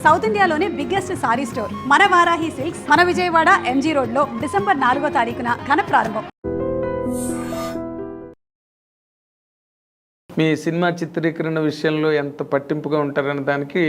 South ఇండియాలోనే biggest sorry store మన Varahi silks మన విజయవాడ ఎంజీ రోడ్ లో డిసెంబర్ 4వ తారీఖున ఘన ప్రారంభం. మీ సినిమా చిత్రీకరణ విషయంలో ఎంత పట్టింపుగా ఉంటారనే దానికి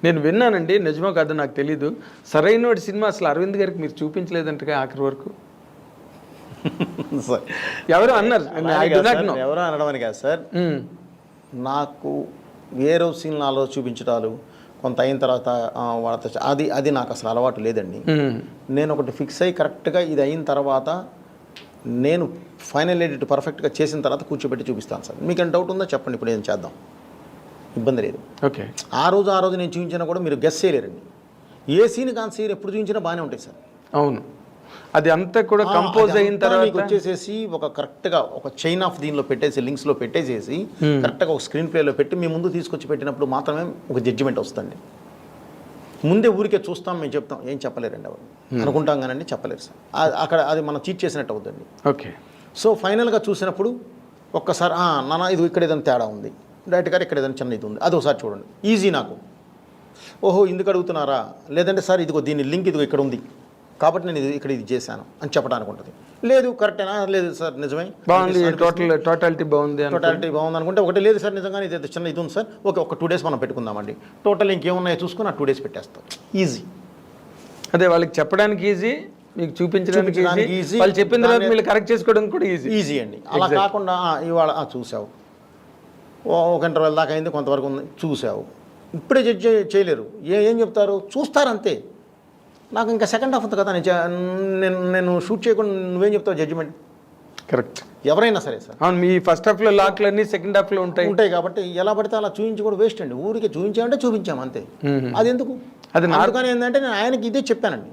నేను విన్నానండి, నిజమో కాదో నాకు తెలీదు. సరైన సినిమా అసలు అరవింద్ గారికి మీరు చూపించలేదంటగా ఆఖరి వరకు ఎవరు అన్నారు? ఎవరో అనడం కాదు సార్, నాకు వేరే సీన్లలో చూపించడాలు కొంత అయిన తర్వాత వాళ్ళతో అది నాకు అసలు అలవాటు లేదండి. నేను ఒకటి ఫిక్స్ అయ్యి కరెక్ట్గా ఇది అయిన తర్వాత నేను ఫైనల్ ఎడిట్ పర్ఫెక్ట్గా చేసిన తర్వాత కూర్చోబెట్టి చూపిస్తాను సార్. మీకు ఏం డౌట్ ఉందో చెప్పండి, ఇప్పుడు ఏం చేద్దాం, ఇబ్బంది లేదు. ఓకే, ఆ రోజు నేను చూపించినా కూడా మీరు గెస్ చేయలేరండి. ఏ సీన్ కాని సీన్ ఎప్పుడు చూపించినా బాగానే ఉంటాయి సార్. అవును, అది అంతా కూడా కంపోజ్ అయిన తర్వాత వచ్చేసేసి ఒక కరెక్ట్గా ఒక చైన్ ఆఫ్ దీనిలో పెట్టేసి లింక్స్లో పెట్టేసేసి కరెక్ట్గా ఒక స్క్రీన్ ప్లేలో పెట్టి మీ ముందు తీసుకొచ్చి పెట్టినప్పుడు మాత్రమే ఒక జడ్జిమెంట్ వస్తుంది. ముందే ఊరికే చూస్తాం, మేము చెప్తాం, ఏం చెప్పలేరండి ఎవరు అనుకుంటాం కానండి, చెప్పలేరు సార్. అక్కడ అది మనం చీట్ చేసినట్టు అవుతుంది. ఓకే, సో ఫైనల్గా చూసినప్పుడు ఒక్కసారి నాన్న ఇది ఇక్కడ ఏదైనా తేడా ఉంది, డైరెక్ట్ గారు ఇక్కడ ఏదైనా చిన్న ఇది ఉంది, అది ఒకసారి చూడండి. ఈజీ నాకు. ఓహో ఇందుకు అడుగుతున్నారా, లేదంటే సార్ ఇదిగో దీని లింక్ ఇదిగో ఇక్కడ ఉంది కాబట్టి నేను ఇక్కడ ఇది చేశాను అని చెప్పడానికి ఉంటుంది. లేదు కరెక్టేనా, లేదు సార్ నిజమే బాగుంది, టోటాలిటీ బాగుంది అనుకుంటే ఒకటి లేదు సార్ నిజంగానే ఇది చిన్న ఇది ఉంది సార్, ఓకే ఒక 2 days మనం పెట్టుకుందామండి, టోటల్ ఇంకేమున్నాయో చూసుకుని 2 days పెట్టేస్తాం. ఈజీ. అదే వాళ్ళకి చెప్పడానికి ఈజీ, మీకు చూపించడానికి ఈజీ, వాళ్ళు చెప్పిన తర్వాత మీరు కరెక్ట్ చేసుకోవడం కూడా ఈజీ అండి. అలా కాకుండా ఇవాళ చూసావు, ఒక ఇంటర్వెల్ దాకా అయింది, కొంతవరకు ఉంది, చూసావు, ఇప్పుడే జడ్జ్ చేయలేరు. ఏం చెప్తారు, చూస్తారు అంతే. నాకు ఇంకా సెకండ్ హాఫ్ ఉంది కదా, నేను షూట్ చేయకుండా నువ్వేం చెప్తావు జడ్జిమెంట్? కరెక్ట్, ఎవరైనా సరే సార్. అవును, మీ ఫస్ట్ హాఫ్లో లాక్లు అన్నీ సెకండ్ హాఫ్లో ఉంటాయి కాబట్టి ఎలా పడితే అలా చూపించి కూడా వేస్ట్ అండి. ఊరికే చూపించామంటే చూపించాము అంతే. అది ఎందుకు? అది నాలుగానే ఏంటంటే నేను ఆయనకి ఇదే చెప్పానండి,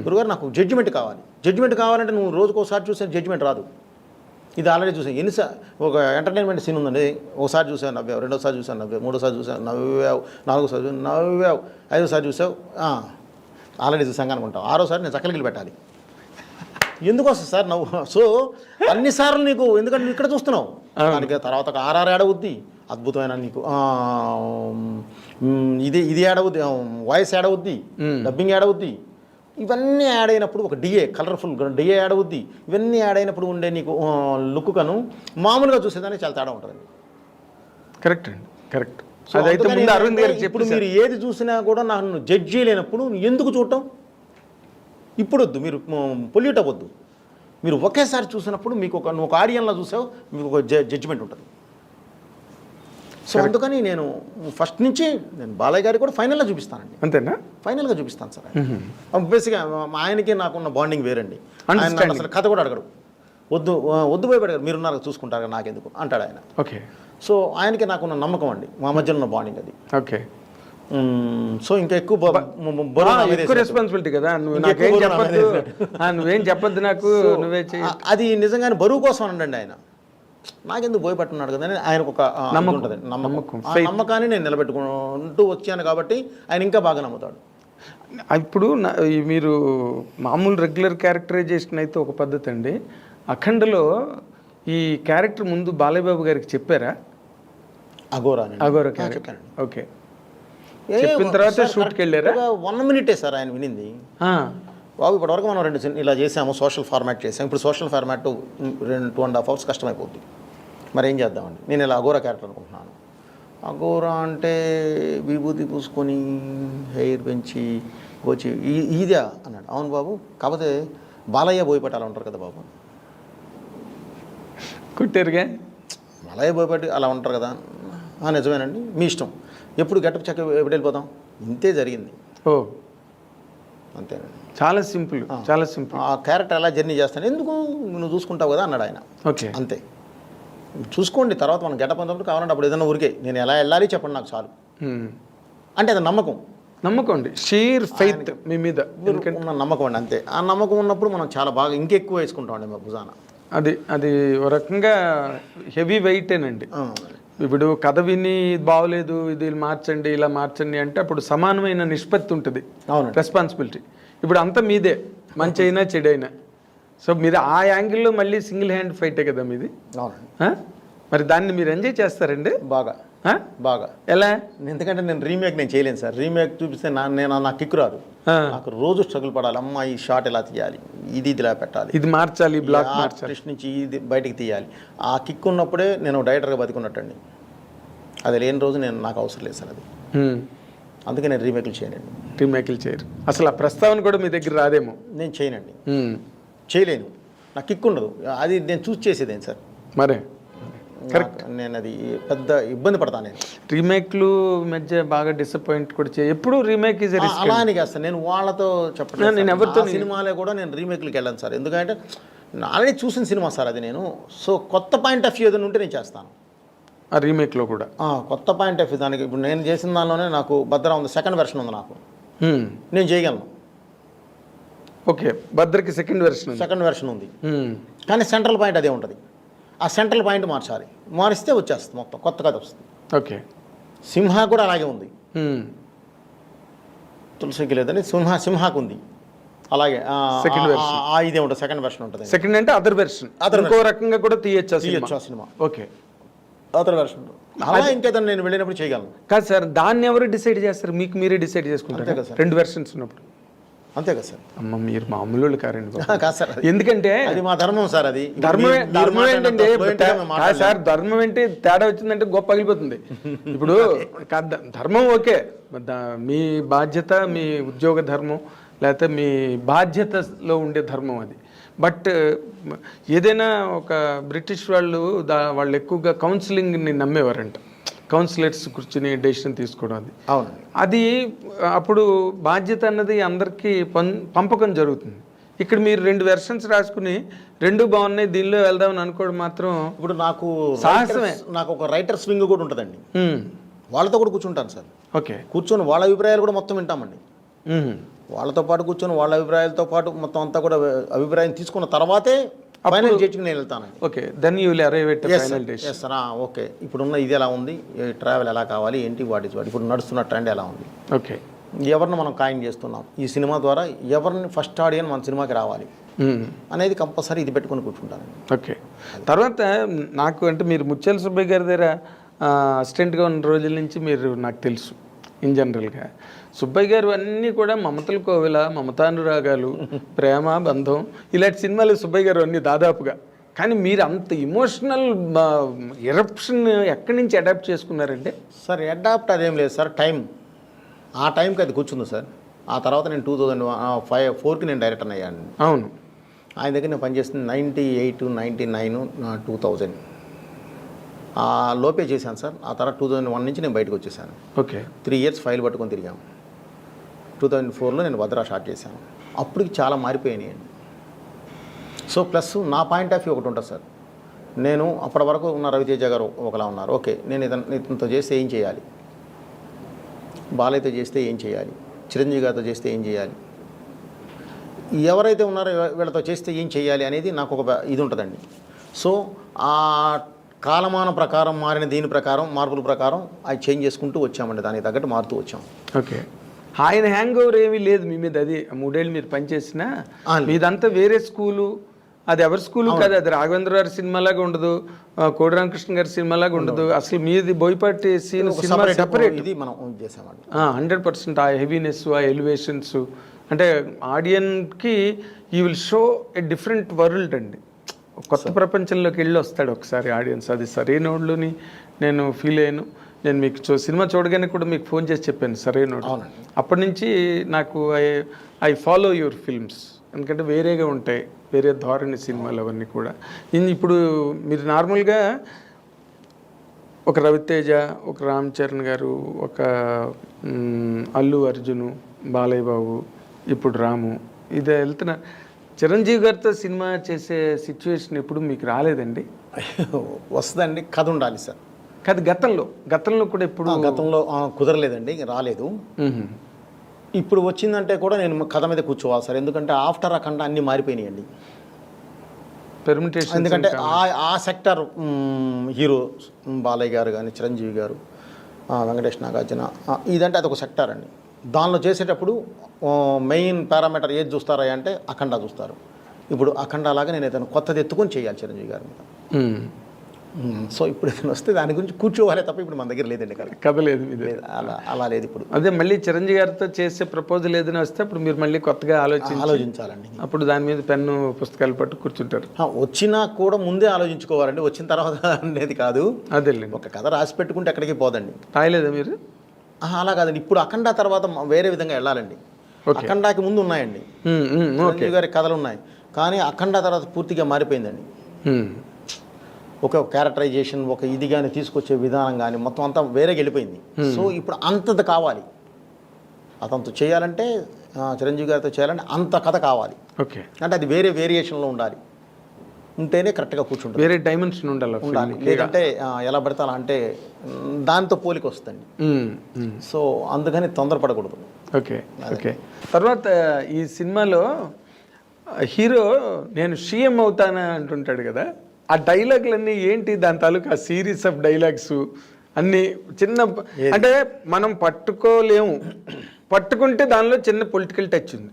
గురుగారు నాకు జడ్జిమెంట్ కావాలి. జడ్జిమెంట్ కావాలంటే నువ్వు రోజుకోసారి చూసే జడ్జిమెంట్ రాదు. ఇది ఆల్రెడీ చూసాను ఎన్నిసార్లు. ఒక ఎంటర్టైన్మెంట్ సీన్ ఉందండి, ఒకసారి చూసావు నవ్వావు, రెండోసారి చూసావు నవ్వావు, మూడోసారి చూసావు నవ్వావు, నాలుగోసారి చూసావు నవ్వావు, ఐదోసారి చూసావు ఆల్రెడీ చూసాం అనుకుంటావు, ఆరోసారి నేను చక్కలికి పెట్టాలి. ఎందుకు వస్తుంది సార్ నవ్వు? సో అన్నిసార్లు నీకు, ఎందుకంటే నువ్వు ఇక్కడ చూస్తున్నావు, దానికి తర్వాత ఒక ఆర్ఆర్ యాడ్ అవుద్ది, అద్భుతమైన నీకు ఇది యాడ్ అవుద్ది, వాయిస్ యాడ్ అవుద్ది, డబ్బింగ్ యాడ్ అవుద్ది. ఇవన్నీ యాడ్ అయినప్పుడు ఒక డిఏ, కలర్ఫుల్ డిఏ యాడ్ అవుద్ది. ఇవన్నీ యాడ్ అయినప్పుడు ఉండే నీకు లుక్ కను మామూలుగా చూసేదానికి చాలా తేడా ఉంటుంది. కరెక్ట్ అండి, కరెక్ట్. అరవింద్ గారికి ఇప్పుడు మీరు ఏది చూసినా కూడా నన్ను జడ్జ్ చేయలేనప్పుడు ఎందుకు చూడటం? ఇప్పుడు వద్దు, మీరు పొల్యూట్ అవ్వద్దు. మీరు ఒకేసారి చూసినప్పుడు మీకు నువ్వు ఒక ఆడియన్లా చూసావు, మీకు ఒక జడ్జిమెంట్ ఉంటుంది. సో అందుకని నేను ఫస్ట్ నుంచి నేను బాలయ్య గారికి కూడా ఫైనల్గా చూపిస్తానండి. అంతేనా? ఫైనల్గా చూపిస్తాను సార్. బేసిక్గా ఆయనకి నాకున్న బాండింగ్ వేరండి. ఆయన అసలు కథ కూడా అడగడు, వద్దు భయపడగారు, మీరున్నారు చూసుకుంటారు నాకెందుకు అంటాడు ఆయన. ఓకే, సో ఆయనకి నాకున్న నమ్మకం అండి, మా మధ్యలో ఉన్న బాండింగ్ అది. ఓకే, సో ఇంకా ఎక్కువ రెస్పాన్సిబిలిటీ కదా, నువ్వేం చెప్పద్దు నాకు, నువ్వే అది నిజంగానే బరువు కోసం అనండి. ఆయన నాకెందుకు భయపడుతున్నాడు కదా అని ఆయనకు ఒక ఉంటుంది, నమ్మకం. ఆ నమ్మకాన్ని నేను నిలబెట్టుకుంటూ వచ్చాను కాబట్టి ఆయన ఇంకా బాగా నమ్ముతాడు. ఇప్పుడు మీరు మామూలు రెగ్యులర్ క్యారెక్టరైజేషన్ అయితే ఒక పద్ధతి అండి, అఖండలో ఈ క్యారెక్టర్ ముందు బాలయ్య బాబు గారికి చెప్పారా? అఘోరా క్యారెక్టర్. ఓకే, చెప్పిన తర్వాత షూట్కి వెళ్ళారా? 1 minute సార్ ఆయన వినింది. బాబు ఇప్పటివరకు మనం 2 ఇలా చేసాము, సోషల్ ఫార్మాట్ చేసాము, ఇప్పుడు సోషల్ ఫార్మాట్ 2.5 hours కష్టమైపోద్ది, మరి ఏం చేద్దామండి. నేను ఇలా అఘోరా క్యారెక్టర్ అనుకుంటున్నాను. అఘోరా అంటే విభూతి పూసుకొని హెయిర్ పెంచి వచ్చి ఇదా అన్నాడు. అవును బాబు, కాకపోతే బాలయ్య బోయపట్టాలి ఉంటారు కదా బాబు. కుట్టారుగా, బాలయ్య బోయపట్టి అలా ఉంటారు కదా. నిజమేనండి, మీ ఇష్టం, ఎప్పుడు గెటప్ చెక్క ఎప్పుడు వెళ్ళిపోతాం, ఇంతే జరిగింది. ఓ అంతేనండి, చాలా సింపుల్, చాలా సింపుల్. ఆ క్యారెక్టర్ ఎలా జర్నీ చేస్తాను, ఎందుకు నువ్వు చూసుకుంటావు కదా అన్నాడు ఆయన. ఓకే, అంతే, చూసుకోండి, తర్వాత మనం గెటప్ అంతప్పుడు కావాలంటే అప్పుడు ఏదైనా ఊరికే నేను ఎలా వెళ్ళాలి చెప్పండి నాకు చాలు అంటే అది నమ్మకం అండి, షీర్ ఫెయిత్ మీ మీద ఉన్న నమ్మకం అండి, అంతే. ఆ నమ్మకం ఉన్నప్పుడు మనం చాలా బాగా ఇంకెక్కువ వేసుకుంటాం అండి మా భుజాన. అది ఒక రకంగా హెవీ వెయిటేనండి. ఇప్పుడు కథ విని బాగోలేదు, ఇది మార్చండి, ఇలా మార్చండి అంటే అప్పుడు సమానమైన నిష్పత్తి ఉంటుంది, రెస్పాన్సిబిలిటీ. ఇప్పుడు అంతా మీదే, మంచి అయినా చెడైనా. సో మీరు ఆ యాంగిల్లో మళ్ళీ సింగిల్ హ్యాండ్ ఫైటే కదా మీది. మరి దాన్ని మీరు ఎంజాయ్ చేస్తారండి బాగా. బాగా. ఎలా? ఎందుకంటే నేను చేయలేను సార్. రీమేక్ చూపిస్తే నాకు కిక్కు రాదు. నాకు రోజు స్ట్రగుల్ పడాలి. అమ్మ ఈ షాట్ ఎలా తీయాలి, ఇది ఇలా పెట్టాలి, ఇది మార్చాలి, బ్లాక్ మార్చాలి, నుంచి ఇది బయటికి తీయాలి. ఆ కిక్ ఉన్నప్పుడే నేను డైరెక్టర్గా బతికున్నట్టండి. అది లేని రోజు నాకు అవసరం లేదు సార్ అది. అందుకే నేను రీమేక్లు చేయనండి. రీమేక్లు చేయరు అసలు. ఆ ప్రస్తావన కూడా మీ దగ్గర రాదేమో. నేను చేయనండి, చేయలేను. నాకు కిక్ ఉండదు. అది నేను చూస్ చేసేదేం సార్. మరే కరెక్ట్. నేను అది పెద్ద ఇబ్బంది పడతాను. నేను రీమేక్లు మధ్య బాగా డిసప్పాయింట్ కూడా ఎప్పుడు రీమేక్ ఈజ్ అలా అని కాదు సార్. నేను వాళ్ళతో చెప్పలేదు. నేను ఎవరితో సినిమాలే కూడా నేను రీమేక్లకి వెళ్ళాను సార్. ఎందుకంటే ఆల్రెడీ చూసిన సినిమా సార్ అది. నేను సో కొత్త పాయింట్ ఆఫ్ వ్యూ ఏదైనా ఉంటే నేను చేస్తాను ఆ రీమేక్లో కూడా. కొత్త పాయింట్ ఆఫ్ వ్యూ దానికి. ఇప్పుడు నేను చేసిన దానిలోనే నాకు భద్ర ఉంది, సెకండ్ వెర్షన్ ఉంది. నాకు నేను చేయగలను. ఓకే, భద్రకి సెకండ్ వెర్షన్ ఉంది, కానీ సెంట్రల్ పాయింట్ అదే ఉంటుంది. ఆ సెంట్రల్ పాయింట్ మార్చాలి. మారిస్తే వచ్చేస్తుంది మొత్తం కొత్త కథ వస్తుంది. ఓకే, సింహ కూడా అలాగే ఉంది. తులసికి లేదని సింహాకు ఉంది అలాగే. ఇదే ఉంటుంది, సెకండ్ వెర్షన్ ఉంటుంది. సెకండ్ అంటే అదర్ వెర్షన్, ఇంకో రకంగా కూడా తీయచ్చు ఆ సినిమా. ఓకే, అదర్ వెర్షన్ అలా ఇంకేదైనా నేను వెళ్ళినప్పుడు చేయగలను. కాదు సార్, దాన్ని ఎవరు డిసైడ్ చేస్తారు? మీకు మీరే డిసైడ్ చేసుకుంటారు కదా రెండు వెర్షన్స్ ఉన్నప్పుడు. అంతే కదా సార్. అమ్మ మీరు మామూలు కారండి. కాదు సార్, ఎందుకంటే అది మా ధర్మం సార్. అది ధర్మం ఏంటంటే సార్, ధర్మం ఏంటి తేడా వచ్చిందంటే గొప్ప పగిలిపోతుంది. ఇప్పుడు ధర్మం ఓకే, మీ బాధ్యత, మీ ఉద్యోగ ధర్మం, లేకపోతే మీ బాధ్యతలో ఉండే ధర్మం అది. బట్ ఏదైనా ఒక బ్రిటిష్ వాళ్ళు ఎక్కువగా కౌన్సిలింగ్ని నమ్మేవారంట. కౌన్సిలర్స్ కూర్చుని డెసిషన్ తీసుకోవడం అది. అవును, అది అప్పుడు బాధ్యత అన్నది అందరికీ పంపకం జరుగుతుంది. ఇక్కడ మీరు రెండు వెర్షన్స్ రాసుకుని రెండు బాగున్నాయి దీనిలో వెళ్దామని అనుకోవడం మాత్రం ఇప్పుడు నాకు సాహసమే. నాకు ఒక రైటర్స్ వింగ్ కూడా ఉంటుందండి. వాళ్ళతో కూడా కూర్చుంటాను సార్. ఓకే, కూర్చొని వాళ్ళ అభిప్రాయాలు కూడా మొత్తం వింటామండి. వాళ్ళతో పాటు కూర్చొని వాళ్ళ అభిప్రాయాలతో పాటు మొత్తం అంతా కూడా అభిప్రాయం తీసుకున్న తర్వాతే ఫైనల్ జడ్జికి నేను వెళ్తాను. Okay, then you will arrive at final decision. Yes sir. Okay, ఇప్పుడున్న ఇది ఎలా ఉంది, ట్రావెల్ ఎలా కావాలి, ఏంటి, వాటి ఇప్పుడు నడుస్తున్న ట్రెండ్ ఎలా ఉంది, ఓకే, ఎవరిని మనం ఖాయం చేస్తున్నాం, ఈ సినిమా ద్వారా ఎవరిని ఫస్ట్ ఆడియన్స్ మన సినిమాకి రావాలి అనేది కంపల్సరీ ఇది పెట్టుకుని కూర్చుంటాను. ఓకే, తర్వాత నాకు అంటే మీరు ముత్యాల సుబ్బయ్య గారి దగ్గర అసిస్టెంట్గా ఉన్న రోజుల నుంచి మీరు నాకు తెలుసు. ఇన్ జనరల్గా సుబ్బయ్య గారు అన్నీ కూడా మమతల కోవిల, మమతానురాగాలు, ప్రేమ, బంధం ఇలాంటి సినిమాలు సుబ్బయ్య గారు అన్నీ దాదాపుగా. కానీ మీరు అంత ఇమోషనల్ ఎరప్షన్ ఎక్కడి నుంచి అడాప్ట్ చేసుకున్నారంటే? సార్ అడాప్ట్ అదేం లేదు సార్, టైం. ఆ టైంకి అది కూర్చుంది సార్. ఆ తర్వాత నేను 2004కి నేను డైరెక్టర్ అయ్యాను. అవును, ఆయన దగ్గర నేను పనిచేస్తుంది 98, 99, 2000 ఆ లోపే చేశాను సార్. ఆ తర్వాత 2001 నుంచి నేను బయటకు వచ్చేసాను. ఓకే, 3 years ఫైల్ పట్టుకొని తిరిగాము. 2004లో నేను భద్రా స్టార్ట్ చేశాను. అప్పటికి చాలా మారిపోయినాయండి. సో ప్లస్ నా పాయింట్ ఆఫ్ వ్యూ ఒకటి ఉంటుంది సార్. నేను అప్పటి వరకు ఉన్న రవితేజ గారు ఒకలా ఉన్నారు. ఓకే, నేను ఇతనితో చేస్తే ఏం చేయాలి, బాలయ్యతో చేస్తే ఏం చేయాలి, చిరంజీవి గారితో చేస్తే ఏం చేయాలి, ఎవరైతే ఉన్నారో వీళ్ళతో చేస్తే ఏం చేయాలి అనేది నాకు ఒక ఇది ఉంటుందండి. సో ఆ కాలమాన ప్రకారం మారిన దీని ప్రకారం మార్పుల ప్రకారం అవి చేంజ్ చేసుకుంటూ వచ్చామండి. దానికి తగ్గట్టు మారుతూ వచ్చాం. ఓకే, ఆయన హ్యాంగ్ ఓవర్ ఏమీ లేదు మీ మీద. అది 3 ఏళ్ళు మీరు పనిచేసిన మీదంతా వేరే స్కూలు. అది ఎవరి స్కూలు కాదు, అది రాఘవేంద్ర గారి సినిమాలాగా ఉండదు, కోడి రామకృష్ణ గారి సినిమాలాగా ఉండదు. అసలు మీది బోయపాటి సీన్ సినిమా సెపరేట్. ఇది మనం చేసామండి 100%. ఆ హెవీనెస్, ఆ ఎలివేషన్స్ అంటే ఆడియన్కి you will show a different world అండి. కొత్త ప్రపంచంలోకి వెళ్ళి వస్తాడు ఒకసారి ఆడియన్స్. అది సరైనోళ్ళని నేను ఫీల్ అయ్యాను. నేను మీకు సినిమా చూడగానే కూడా మీకు ఫోన్ చేసి చెప్పాను సరైనోడు. అప్పటి నుంచి నాకు ఐ ఫాలో యువర్ ఫిల్మ్స్. ఎందుకంటే వేరేగా ఉంటాయి, వేరే ధోరణి సినిమాలు అవన్నీ కూడా. ఇప్పుడు మీరు నార్మల్గా ఒక రవితేజ, ఒక రామ్ చరణ్ గారు, ఒక అల్లు అర్జును, బాలయ్య బాబు, ఇప్పుడు రాము, ఇదే వెళ్తున్నా. చిరంజీవి గారితో సినిమా చేసే సిచ్యువేషన్ ఎప్పుడు మీకు రాలేదండి? వస్తుందండి, కథ ఉండాలి సార్. కథ గతంలో కూడా ఎప్పుడు గతంలో కుదరలేదండి, రాలేదు. ఇప్పుడు వచ్చిందంటే కూడా నేను కథ మీద కూర్చోవాలి సార్. ఎందుకంటే ఆఫ్టర్ అఖండ అన్నీ మారిపోయినాయండి. పెర్మిటేషన్. ఎందుకంటే ఆ సెక్టర్ హీరో బాలయ్య గారు కానీ, చిరంజీవి గారు, వెంకటేష్, నాగార్జున, ఇదంటే అదొక సెక్టర్ అండి. దానిలో చేసేటప్పుడు మెయిన్ పారామీటర్ ఏది చూస్తారా అంటే అఖండ చూస్తారు. ఇప్పుడు అఖండ లాగా నేను ఏదైనా కొత్తది ఎత్తుకొని చేయాలి చిరంజీవి గారి మీద. సో ఇప్పుడు ఏదైనా వస్తే దాని గురించి కూర్చోవాలి తప్ప ఇప్పుడు మన దగ్గర లేదండి కథ లేదు మీ దగ్గర. లేదు, అలా లేదు ఇప్పుడు. అదే మళ్ళీ చిరంజీవి గారితో చేసే ప్రపోజల్ ఏదైనా వస్తే అప్పుడు మీరు మళ్ళీ కొత్తగా ఆలోచించాలండి. అప్పుడు దాని మీద పెన్ను పుస్తకాలు పట్టు కూర్చుంటారు. వచ్చినా కూడా ముందే ఆలోచించుకోవాలండి, వచ్చిన తర్వాత అనేది కాదు. అదేలేండి. ఒక కథ రాసి పెట్టుకుంటే ఎక్కడికి పోదండి. రాయలేదా మీరు? అలా కాదండి, ఇప్పుడు అఖండ తర్వాత వేరే విధంగా వెళ్ళాలండి. అఖండాకి ముందు ఉన్నాయండి, చిరంజీవి గారి కథలు ఉన్నాయి, కానీ అఖండ తర్వాత పూర్తిగా మారిపోయిందండి. ఒక క్యారెక్టరైజేషన్, ఒక ఇది కానీ తీసుకొచ్చే విధానం కానీ మొత్తం అంతా వేరేగా వెళ్ళిపోయింది. సో ఇప్పుడు అంతది కావాలి, అతనితో చేయాలంటే చిరంజీవి గారితో చేయాలంటే అంత కథ కావాలి. ఓకే, అంటే అది వేరే వేరియేషన్లో ఉండాలి, ఉంటేనే కరెక్ట్గా కూర్చుంటుంది. వేరే డైమెన్షన్ ఉండాలి. లేదంటే ఎలా పడితే అలా అంటే దాంతో పోలిక వస్తుంది. సో అందుకని తొందరపడకూడదు. Okay okay. తర్వాత ఈ సినిమాలో హీరో నేను సీఎం అవుతానా అంటుంటాడు కదా, ఆ డైలాగులన్నీ ఏంటి? దాని తాలూకు ఆ సిరీస్ ఆఫ్ డైలాగ్స్ అన్నీ చిన్న, అంటే మనం పట్టుకోలేము, పట్టుకుంటే దానిలో చిన్న పొలిటికల్ టచ్ ఉంది.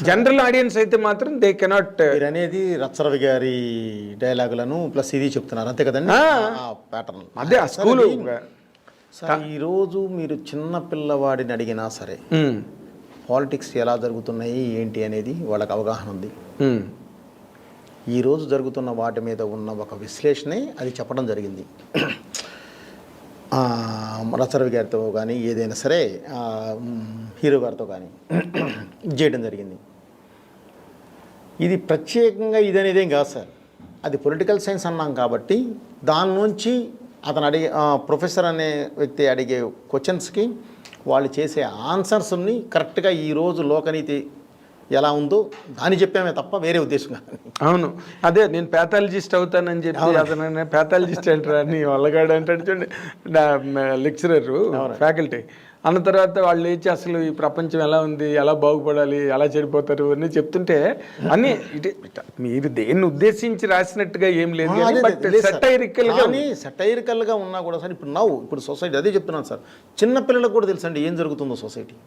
జనరల్ ఆడియన్స్ అయితే మాత్రం దే కెనాట్. అనేది రచ్చరవి గారి డైలాగులను ప్లస్ ఇది చెప్తున్నారు అంతే కదండి, ప్యాటర్న్ అదే ఆ స్కూల్. ఈరోజు మీరు చిన్న పిల్లవాడిని అడిగినా సరే పాలిటిక్స్ ఎలా జరుగుతున్నాయి ఏంటి అనేది వాళ్ళకి అవగాహన ఉంది. ఈరోజు జరుగుతున్న వాటి మీద ఉన్న ఒక విశ్లేషణే అది చెప్పడం జరిగింది. రచరవి గారితో కానీ ఏదైనా సరే హీరో గారితో కానీ చేయడం జరిగింది. ఇది ప్రత్యేకంగా ఇది అనేది ఏం కాదు సార్, అది పొలిటికల్ సైన్స్ అన్నాం కాబట్టి దాని నుంచి అతను అడిగే ప్రొఫెసర్ అనే వ్యక్తి అడిగే క్వశ్చన్స్కి వాళ్ళు చేసే ఆన్సర్స్ని కరెక్ట్గా ఈరోజు లోకనీతి ఎలా ఉందో దాన్ని చెప్పామే తప్ప వేరే ఉద్దేశం కాదు. అవును, అదే నేను ప్యాథాలజిస్ట్ అవుతానని చెప్పి అతను ప్యాథాలజిస్ట్ అంటారు అని వాళ్ళగాడు అంటాడు చూడండి, లెక్చరర్ ఫ్యాకల్టీ అన్న తర్వాత వాళ్ళు లేచి అసలు ఈ ప్రపంచం ఎలా ఉంది, ఎలా బాగుపడాలి, ఎలా చెడిపోతారు అని చెప్తుంటే అన్నీ ఇటు మీరు దేన్ని ఉద్దేశించి రాసినట్టుగా ఏం లేదు, సటైరికల్గా ఉన్నా కూడా సార్ ఇప్పుడు సొసైటీ అదే చెప్తున్నాను సార్, చిన్న పిల్లలకు కూడా తెలుసండి ఏం జరుగుతుందో సొసైటీ.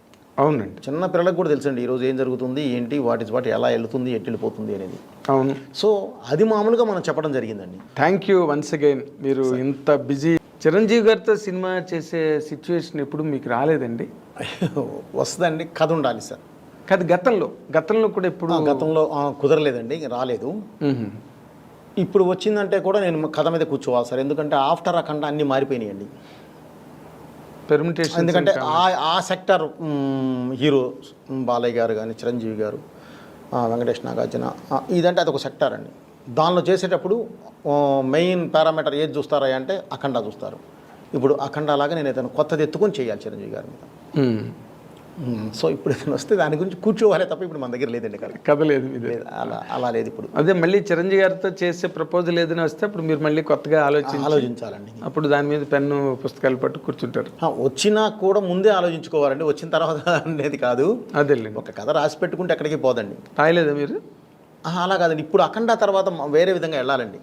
అవునండి, చిన్న పిల్లలకు కూడా తెలుసండి ఈరోజు ఏం జరుగుతుంది ఏంటి, వాటి ఎలా వెళ్తుంది ఎట్టి వెళ్ళిపోతుంది అనేది. అవును, సో అది మామూలుగా మనం చెప్పడం జరిగిందండి. Thank you once again. మీరు ఇంత బిజీ. చిరంజీవి గారితో సినిమా చేసే సిచ్యువేషన్ ఎప్పుడు మీకు రాలేదండి? వస్తుందండి, కథ ఉండాలి సార్. కథ గతంలో కూడా ఎప్పుడు? గతంలో కుదరలేదండి, రాలేదు. ఇప్పుడు వచ్చిందంటే కూడా నేను కథ మీద కూర్చోవాలి సార్, ఎందుకంటే ఆఫ్టర్ అఖండ అన్నీ మారిపోయినాయండి. పెర్మిటేషన్, ఎందుకంటే ఆ సెక్టర్ హీరో బాలయ్య గారు కానీ చిరంజీవి గారు వెంకటేష్ నాగార్జున ఇదంటే అదొక సెక్టర్ అండి. దానిలో చేసేటప్పుడు మెయిన్ పారామీటర్ ఏది చూస్తారా అంటే అఖండ చూస్తారు. ఇప్పుడు అఖండ లాగా నేను ఏదైనా కొత్తది ఎత్తుకొని చేయాలి చిరంజీవి గారి మీద. సో ఇప్పుడు ఏదైనా వస్తే దాని గురించి కూర్చోవాలి తప్ప ఇప్పుడు మన దగ్గర లేదండి కథ లేదు మీ దగ్గర. అలా లేదు ఇప్పుడు. అదే మళ్ళీ చిరంజీవి గారితో చేసే ప్రపోజల్ ఏదైనా వస్తే అప్పుడు మీరు మళ్ళీ కొత్తగా ఆలోచించాలండి. అప్పుడు దాని మీద పెన్ను పుస్తకాలు పట్టు కూర్చుంటారు. వచ్చినా కూడా ముందే ఆలోచించుకోవాలండి, వచ్చిన తర్వాత అనేది కాదు. అదేలేండి. ఒక కథ రాసి పెట్టుకుంటే ఎక్కడికి పోదండి. రాయలేదా మీరు? అలా కాదండి, ఇప్పుడు అఖండ తర్వాత వేరే విధంగా వెళ్ళాలండి.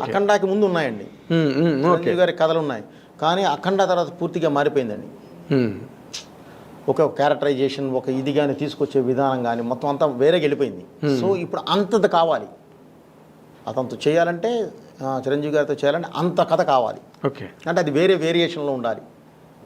అఖండాకి ముందు ఉన్నాయండి, చిరంజీవి గారి కథలు ఉన్నాయి, కానీ అఖండ తర్వాత పూర్తిగా మారిపోయిందండి. ఒక క్యారెక్టరైజేషన్, ఒక ఇది కానీ తీసుకొచ్చే విధానం కానీ మొత్తం అంతా వేరేగా వెళ్ళిపోయింది. సో ఇప్పుడు అంతది కావాలి, అతనితో చేయాలంటే చిరంజీవి గారితో చేయాలంటే అంత కథ కావాలి. ఓకే, అంటే అది వేరే వేరియేషన్లో ఉండాలి.